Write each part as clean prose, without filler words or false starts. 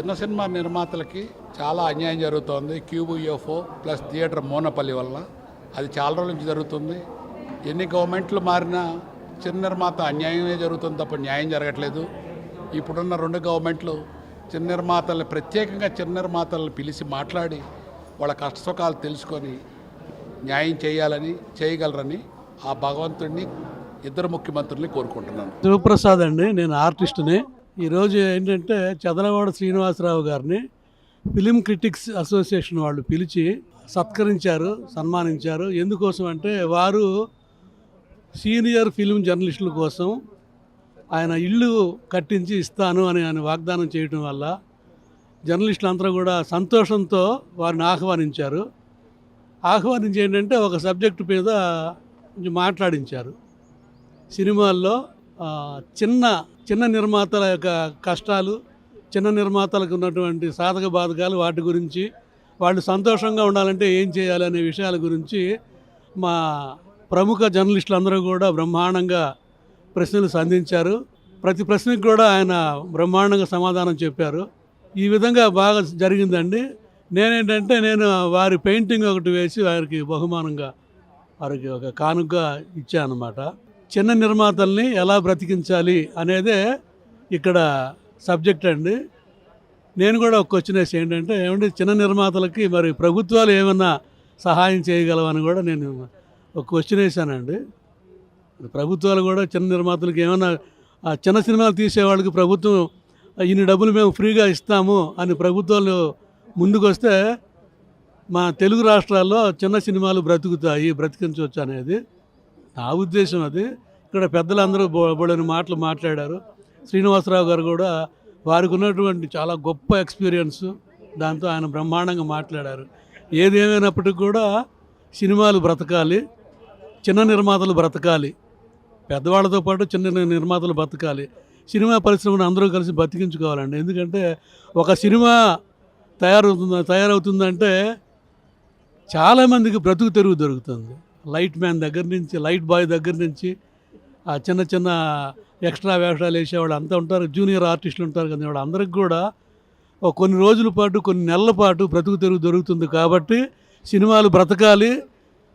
చిన్న సినిమా నిర్మాతలకి చాలా అన్యాయం జరుగుతోంది. క్యూబ్ యూఎఫ్ఓ ప్లస్ థియేటర్ మోనపల్లి వల్ల అది చాలా రోజుల నుంచి జరుగుతుంది. ఎన్ని గవర్నమెంట్లు మారినా చిన్న నిర్మాత అన్యాయమే జరుగుతుంది తప్ప న్యాయం జరగట్లేదు. ఇప్పుడున్న 2 గవర్నమెంట్లు చిన్న నిర్మాతల్ని ప్రత్యేకంగా చిన్న నిర్మాతలను పిలిచి మాట్లాడి వాళ్ళ కష్టసుఖాలు తెలుసుకొని న్యాయం చేయాలని చేయగలరని ఆ భగవంతుడిని ఇద్దరు ముఖ్యమంత్రుల్ని కోరుకుంటున్నాను. శివప్రసాద్ అండి, నేను ఆర్టిస్ట్ని. ఈరోజు ఏంటంటే చదలవాడ శ్రీనివాసరావు గారిని ఫిలిం క్రిటిక్స్ అసోసియేషన్ వాళ్ళు పిలిచి సత్కరించారు, సన్మానించారు. ఎందుకోసం అంటే వారు సీనియర్ ఫిలిం జర్నలిస్టుల కోసం ఆయన ఇల్లు కట్టించి ఇస్తాను అని ఆయన వాగ్దానం చేయడం వల్ల జర్నలిస్టులు అందరూ కూడా సంతోషంతో వారిని ఆహ్వానించారు. ఆహ్వానించి ఏంటంటే ఒక సబ్జెక్టు మీద కొంచెం మాట్లాడించారు. సినిమాల్లో చిన్న నిర్మాతల యొక్క కష్టాలు, చిన్న నిర్మాతలకు ఉన్నటువంటి సాధక బాధకాలు, వాటి గురించి వాళ్ళు సంతోషంగా ఉండాలంటే ఏం చేయాలి అనే విషయాల గురించి మా ప్రముఖ జర్నలిస్టులు అందరూ కూడా బ్రహ్మాండంగా ప్రశ్నలు సంధించారు. ప్రతి ప్రశ్నకు కూడా ఆయన బ్రహ్మాండంగా సమాధానం చెప్పారు. ఈ విధంగా బాగా జరిగిందండి. నేనేంటంటే నేను వారి పెయింటింగ్ ఒకటి వేసి వారికి బహుమానంగా వారికి ఒక కానుకగా ఇచ్చాను అన్నమాట. చిన్న నిర్మాతల్ని ఎలా బ్రతికించాలి అనేదే ఇక్కడ సబ్జెక్ట్ అండి. నేను కూడా ఒక క్వశ్చన్ వేసి ఏంటంటే చిన్న నిర్మాతలకి మరి ప్రభుత్వాలు ఏమన్నా సహాయం చేయగలవని కూడా నేను ఒక క్వశ్చన్ వేసానండి. ప్రభుత్వాలు కూడా చిన్న నిర్మాతలకు ఏమన్నా చిన్న సినిమాలు తీసేవాళ్ళకి ప్రభుత్వం ఇన్ని డబ్బులు మేము ఫ్రీగా ఇస్తాము అని ప్రభుత్వాలు ముందుకు వస్తే మా తెలుగు రాష్ట్రాల్లో చిన్న సినిమాలు బ్రతికించవచ్చు అనేది నా ఉద్దేశం. అది ఇక్కడ పెద్దలందరూ బోడని మాటలు మాట్లాడారు. శ్రీనివాసరావు గారు కూడా వారికి ఉన్నటువంటి చాలా గొప్ప ఎక్స్పీరియన్స్, దాంతో ఆయన బ్రహ్మాండంగా మాట్లాడారు. ఏది ఏమైనప్పటికీ కూడా సినిమాలు బ్రతకాలి, చిన్న నిర్మాతలు బ్రతకాలి, పెద్దవాళ్ళతో పాటు చిన్న నిర్మాతలు బ్రతకాలి. సినిమా పరిశ్రమను అందరూ కలిసి బతికించుకోవాలండి. ఎందుకంటే ఒక సినిమా తయారవుతుందంటే చాలామందికి బ్రతుకు తెరువు దొరుకుతుంది. లైట్ మ్యాన్ దగ్గర నుంచి, లైట్ బాయ్ దగ్గర నుంచి, ఆ చిన్న ఎక్స్ట్రా వేషాలు వేసేవాళ్ళు అంతా ఉంటారు, జూనియర్ ఆర్టిస్టులు ఉంటారు కదా, వాళ్ళు అందరికి కూడా కొన్ని రోజుల పాటు, కొన్ని నెలల పాటు బ్రతుకు తెరువు దొరుకుతుంది. కాబట్టి సినిమాలు బ్రతకాలి,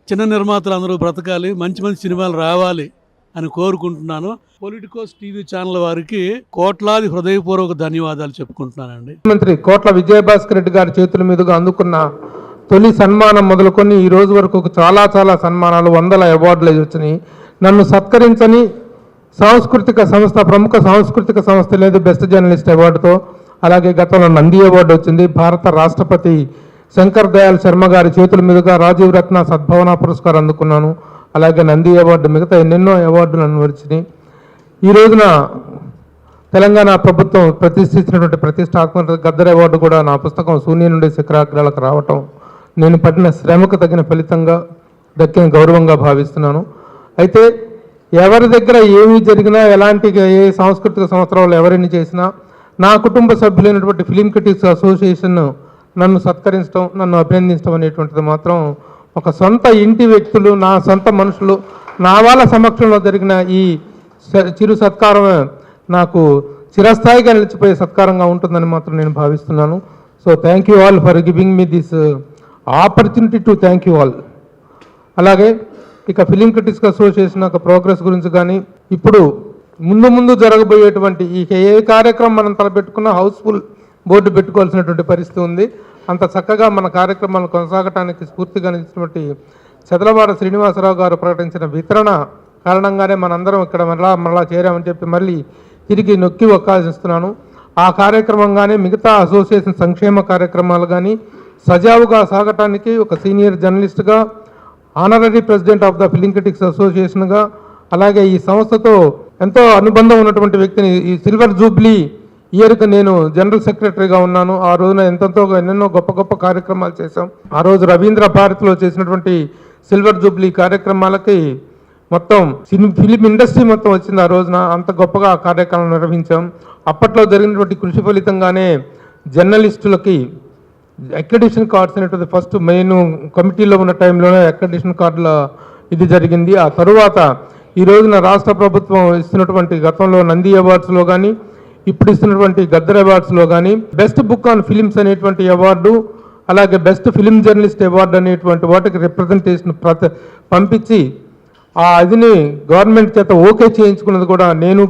చిన్న నిర్మాతలు అందరూ బ్రతకాలి, మంచి మంచి సినిమాలు రావాలి అని కోరుకుంటున్నాను. పొలిటికోస్ టీవీ ఛానల్ వారికి కోట్లాది హృదయపూర్వక ధన్యవాదాలు చెప్పుకుంటున్నానండి. ముఖ్యమంత్రి కోట్ల విజయభాస్కర్ రెడ్డి గారి చేతుల మీదుగా అందుకున్న తొలి సన్మానం మొదలుకొని ఈ రోజు వరకు చాలా సన్మానాలు, 100 అవార్డులు వచ్చినాయి. నన్ను సత్కరించని ప్రముఖ సాంస్కృతిక సంస్థ లేదు బెస్ట్ జర్నలిస్ట్ అవార్డుతో. అలాగే గతంలో నంది అవార్డు వచ్చింది. భారత రాష్ట్రపతి శంకర్ దయాళ్ శర్మ గారి చేతుల మీదుగా రాజీవ్ రత్న సద్భావన పురస్కారం అందుకున్నాను. అలాగే నంది అవార్డు, మిగతా ఎన్నెన్నో అవార్డులు నన్ను వచ్చినాయి. ఈ రోజున తెలంగాణ ప్రభుత్వం ప్రతిష్ఠించినటువంటి ప్రతిష్టాత్మక గద్దర్ అవార్డు కూడా నా పుస్తకం శూన్యం నుండి శిఖరాగ్రాలకు రావటం నేను పడిన శ్రమకు తగిన ఫలితంగా దక్కిన గౌరవంగా భావిస్తున్నాను. అయితే ఎవరి దగ్గర ఏమి జరిగినా, ఎలాంటి ఏ సాంస్కృతిక సంవత్సరాలు ఎవరిని చేసినా, నా కుటుంబ సభ్యులైనటువంటి ఫిలిం క్రిటిక్స్ అసోసియేషన్ నన్ను సత్కరించడం, నన్ను అభినందించడం అనేటువంటిది మాత్రం ఒక సొంత ఇంటి వ్యక్తులు, నా సొంత మనుషులు, నా వాళ్ళ సమక్షంలో జరిగిన ఈ చిరు సత్కారం నాకు చిరస్థాయిగా నిలిచిపోయే సత్కారంగా ఉంటుందని మాత్రం నేను భావిస్తున్నాను. So thank you all for giving me this opportunity to thank you all. అలాగే ఇక ఫిలిం క్రిటిక్స్ అసోసియేషన్ యొక్క ప్రోగ్రెస్ గురించి కానీ, ఇప్పుడు ముందు జరగబోయేటువంటి ఏ కార్యక్రమం మనం తలపెట్టుకున్నా హౌస్ఫుల్ బోర్డు పెట్టుకోవాల్సినటువంటి పరిస్థితి ఉంది. అంత చక్కగా మన కార్యక్రమాలు కొనసాగటానికి స్ఫూర్తిగా నిలిచినటువంటి చదలవాడ శ్రీనివాసరావు గారు ప్రకటించిన వితరణ కారణంగానే మనందరం ఇక్కడ మరలా చేరామని చెప్పి మళ్ళీ తిరిగి నొక్కి ఒక్కాసిస్తున్నాను. ఆ కార్యక్రమంగానే మిగతా అసోసియేషన్ సంక్షేమ కార్యక్రమాలు కానీ సజావుగా సాగటానికి ఒక సీనియర్ జర్నలిస్ట్గా, honorary president of the film critics అసోసియేషన్గా, అలాగే ఈ సంస్థతో ఎంతో అనుబంధం ఉన్నటువంటి వ్యక్తిని, ఈ సిల్వర్ జూబ్లీ ఇయర్కి నేను జనరల్ సెక్రటరీగా ఉన్నాను. ఆ రోజున ఎన్నెన్నో గొప్ప కార్యక్రమాలు చేశాం. ఆ రోజు రవీంద్ర భారతిలో చేసినటువంటి సిల్వర్ జూబ్లీ కార్యక్రమాలకి మొత్తం ఫిలిం ఇండస్ట్రీ మొత్తం వచ్చింది. ఆ రోజున అంత గొప్పగా ఆ కార్యక్రమం నిర్వహించాం. అప్పట్లో జరిగినటువంటి కృషి ఫలితంగానే జర్నలిస్టులకి అక్రెడిషన్ కార్డ్స్ అనేటువంటి ఫస్ట్ మెయిన్ కమిటీలో ఉన్న టైంలోనే అక్రెడిషన్ కార్డుల ఇది జరిగింది. ఆ తరువాత ఈ రోజున రాష్ట్ర ప్రభుత్వం ఇస్తున్నటువంటి గతంలో నంది అవార్డ్స్లో కానీ ఇప్పుడు ఇస్తున్నటువంటి గద్దర్ అవార్డ్స్లో కానీ బెస్ట్ బుక్ ఆన్ ఫిలిమ్స్ అనేటువంటి అవార్డు, అలాగే బెస్ట్ ఫిలిం జర్నలిస్ట్ అవార్డు అనేటువంటి వాటికి రిప్రజెంటేషన్ పంపించి ఆ అదిని గవర్నమెంట్ చేత ఓకే చేయించుకున్నది కూడా నేను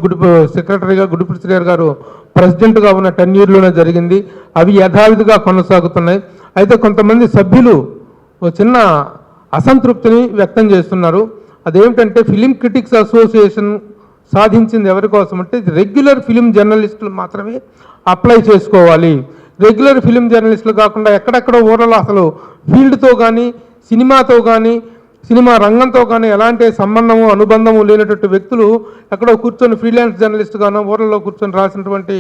సెక్రటరీగా గుడిపూడి శ్రీహరి గారు ప్రెసిడెంట్గా ఉన్న 10 yearsలోనే జరిగింది. అవి యథావిధిగా కొనసాగుతున్నాయి. అయితే కొంతమంది సభ్యులు ఒక చిన్న అసంతృప్తిని వ్యక్తం చేస్తున్నారు. అదేమిటంటే ఫిలిం క్రిటిక్స్ అసోసియేషన్ సాధించింది ఎవరి కోసం అంటే రెగ్యులర్ ఫిలిం జర్నలిస్టులు మాత్రమే అప్లై చేసుకోవాలి. రెగ్యులర్ ఫిలిం జర్నలిస్టులు కాకుండా ఎక్కడెక్కడో ఊర్లలో అసలు ఫీల్డ్తో కానీ సినిమాతో కానీ సినిమా రంగంతో కానీ ఎలాంటి సంబంధము అనుబంధము లేనటువంటి వ్యక్తులు ఎక్కడో కూర్చొని ఫ్రీలాన్స్ జర్నలిస్ట్గానో ఊర్లలో కూర్చొని రాసినటువంటి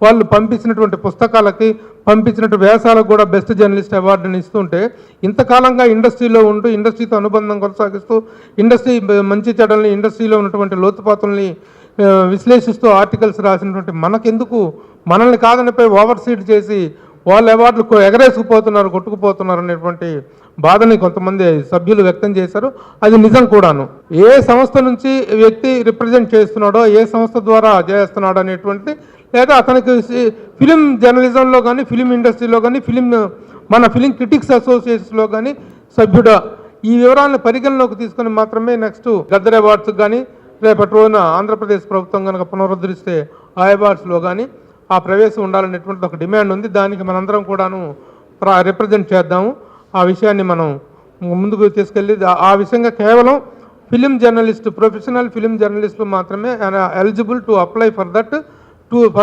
వాళ్ళు పంపించినటువంటి పుస్తకాలకి పంపించినటువంటి వ్యాసాలకు కూడా బెస్ట్ జర్నలిస్ట్ అవార్డుని ఇస్తుంటే, ఇంతకాలంగా ఇండస్ట్రీలో ఉంటూ ఇండస్ట్రీతో అనుబంధం కొనసాగిస్తూ ఇండస్ట్రీ మంచి చెడ్డల్ని ఇండస్ట్రీలో ఉన్నటువంటి లోతుపాతుల్ని విశ్లేషిస్తూ ఆర్టికల్స్ రాసినటువంటి మనకెందుకు మనల్ని కాదనిపై ఓవర్సీడ్ చేసి వాళ్ళు అవార్డులు ఎగరేసుకుపోతున్నారు, కొట్టుకుపోతున్నారు అనేటువంటి బాధని కొంతమంది సభ్యులు వ్యక్తం చేశారు. అది నిజం కూడాను. ఏ సంస్థ నుంచి వ్యక్తి రిప్రజెంట్ చేస్తున్నాడో, ఏ సంస్థ ద్వారా చేస్తున్నాడో అనేటువంటి, లేదా అతనికి ఫిలిం జర్నలిజంలో కానీ ఫిలిం ఇండస్ట్రీలో కానీ మన ఫిలిం క్రిటిక్స్ అసోసియేషన్లో కానీ సభ్యుడా, ఈ వివరాలను పరిగణలోకి తీసుకొని మాత్రమే నెక్స్ట్ గద్దర్ అవార్డ్స్ కానీ రేపటి రోజున ఆంధ్రప్రదేశ్ ప్రభుత్వం కనుక పునరుద్ధరిస్తే ఆ అవార్డ్స్లో కానీ ఆ ప్రవేశం ఉండాలనేటువంటి ఒక డిమాండ్ ఉంది. దానికి మనందరం కూడాను రిప్రజెంట్ చేద్దాము. ఆ విషయాన్ని మనం ముందుకు తీసుకెళ్ళి ఆ విషయంగా కేవలం ఫిలిం జర్నలిస్ట్, ప్రొఫెషనల్ ఫిలిం జర్నలిస్టులు మాత్రమే eligible to apply for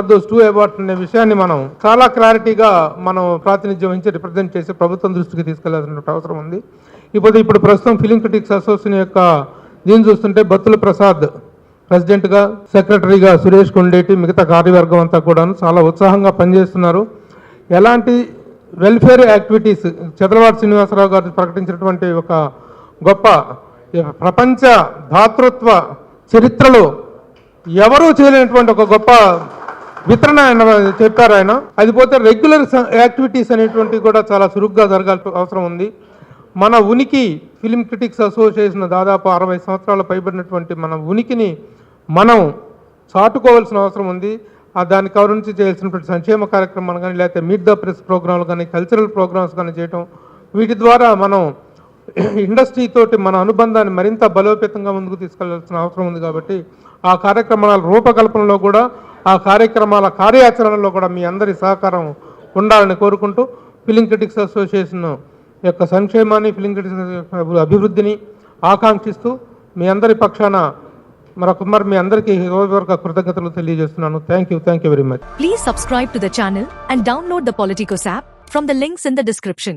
those 2 awards అనే విషయాన్ని మనం చాలా క్లారిటీగా మనం ప్రాతినిధ్యం వహించి రిప్రజెంట్ చేసి ప్రభుత్వం దృష్టికి తీసుకెళ్లాల్సిన అవసరం ఉంది. ఇప్పుడు ప్రస్తుతం ఫిలిం క్రిటిక్స్ అసోసియేషన్ యొక్క దీన్ని చూస్తుంటే బత్తుల ప్రసాద్ ప్రెసిడెంట్గా, సెక్రటరీగా సురేష్ కొండేటి, మిగతా కార్యవర్గం అంతా కూడాను చాలా ఉత్సాహంగా పనిచేస్తున్నారు. ఎలాంటి వెల్ఫేర్ యాక్టివిటీస్ చంద్రబాబు శ్రీనివాసరావు గారు ప్రకటించినటువంటి ఒక గొప్ప ప్రపంచ దాతృత్వ చరిత్రలో ఎవరూ చేయలేనటువంటి ఒక గొప్ప వితరణ ఆయన చెప్పారు. ఆయన అది పోతే రెగ్యులర్ యాక్టివిటీస్ అనేటువంటివి కూడా చాలా చురుగ్గా జరగాల్సిన అవసరం ఉంది. మన ఉనికి ఫిలిం క్రిటిక్స్ అసోసియేషన్ దాదాపు 60 సంవత్సరాలు పైబడినటువంటి మన ఉనికిని మనం చాటుకోవాల్సిన అవసరం ఉంది. దానికి నుంచి చేయాల్సినటువంటి సంక్షేమ కార్యక్రమాలు కానీ, లేకపోతే మీట్ ద ప్రెస్ ప్రోగ్రాంలు కానీ, కల్చరల్ ప్రోగ్రామ్స్ కానీ చేయటం, వీటి ద్వారా మనం ఇండస్ట్రీతోటి మన అనుబంధాన్ని మరింత బలోపేతంగా ముందుకు తీసుకెళ్లాల్సిన అవసరం ఉంది. కాబట్టి ఆ కార్యక్రమాల రూపకల్పనలో కూడా, ఆ కార్యక్రమాల కార్యాచరణలో కూడా మీ అందరి సహకారం ఉండాలని కోరుకుంటూ ఫిలిం క్రిటిక్స్ అసోసియేషన్ యొక్క సంక్షేమాన్ని, ఫిలిం క్రిటిక్స్ అభివృద్ధిని ఆకాంక్షిస్తూ మీ అందరి పక్షాన మరొకమారు మీ అందరికీ హృదయపూర్వక కృతజ్ఞతలు తెలియజేస్తున్నాను. Thank you very much. Please subscribe to the channel and download the Politicos app from the links in the description.